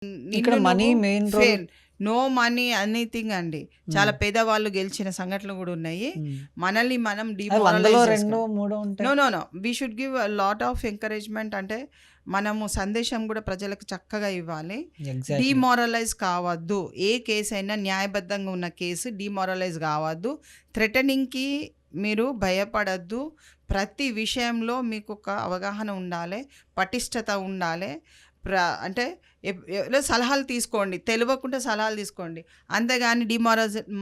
ఇక్కడ నిన్ను మనీ నువ్వు main role. Fail no money anything అండి. చాలా పేదవాళ్ళు గెలిచిన సంఘటనలు కూడా ఉన్నాయి. మనల్ని మనం అది 100లో డిమోరలైజ్ 2 చేసుకోండి. 3 ఉంటాయి. No we should give lot of encouragement. అంటే మనము సందేశం కూడా ప్రజలకు చక్కగా ఇవ్వాలి. ఎగ్జాక్ట్లీ. డిమోరలైజ్ కావద్దు. ఏ కేసు అయినా న్యాయబద్ధంగా ఉన్న కేసు డిమోరలైజ్ కావద్దు. థ్రెటనింగ్కి మీరు భయపడద్దు. ప్రతి విషయంలో మీకు ఒక అవగాహన ఉండాలి, పటిష్టత ఉండాలి. అంటే సలహాలు తీసుకోండి, తెలియకుండా సలహాలు తీసుకోండి. అంతేగాని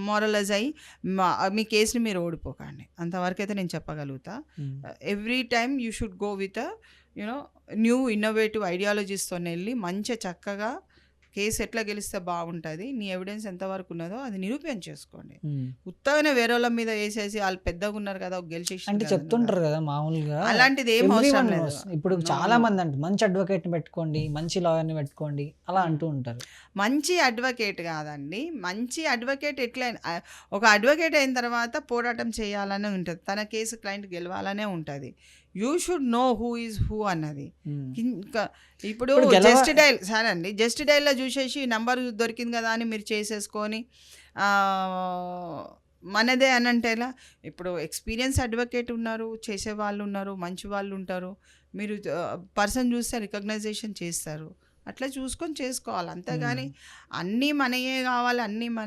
మోరలైజ్ అయ్యి మీ కేసుని మీరు ఓడిపోకండి. అంతవరకు అయితే నేను చెప్పగలుగుతా. Every time you should go with new innovative ఐడియాలజీస్తో వెళ్ళి మంచిగా చక్కగా కేసు ఎట్లా గెలిస్తే బాగుంటుంది, నీ ఎవిడెన్స్ ఎంతవరకు ఉన్నదో అది నిరూపణ చేసుకోండి. ఉత్తగానే వేరే వాళ్ళ మీద వేసేసి వాళ్ళు పెద్దగా ఉన్నారు కదా గెలిచేసి అంటే చెప్తుంటారు కదా మామూలుగా, అలాంటిది ఏం అవసరం లేదు. ఇప్పుడు చాలా మంది అంటే మంచి అడ్వకేట్ని పెట్టుకోండి, మంచి లాయర్ని పెట్టుకోండి అలా అంటూ ఉంటారు. మంచి అడ్వకేట్ కాదండి, మంచి అడ్వకేట్ ఎట్లయినా ఒక అడ్వకేట్ అయిన తర్వాత పోరాటం చేయాలనే ఉంటుంది, తన కేసు క్లయింట్ గెలవాలనే ఉంటుంది. You should know who is who అన్నది. ఇంకా ఇప్పుడు జస్ట్ డైల్ సరే అండి, జస్ట్ డైల్లో చూసేసి నంబర్ దొరికింది కదా అని మీరు చేసేసుకొని మనదే అని అంటే ఎలా? ఇప్పుడు ఎక్స్పీరియన్స్ అడ్వకేట్ ఉన్నారు, చేసే వాళ్ళు ఉన్నారు, మంచి వాళ్ళు ఉంటారు. మీరు పర్సన్ చూస్తే రికగ్నైజేషన్ చేస్తారు, అట్లా చూసుకొని చేసుకోవాలి. అంతేగాని అన్నీ మనయే కావాలి, అన్నీ మన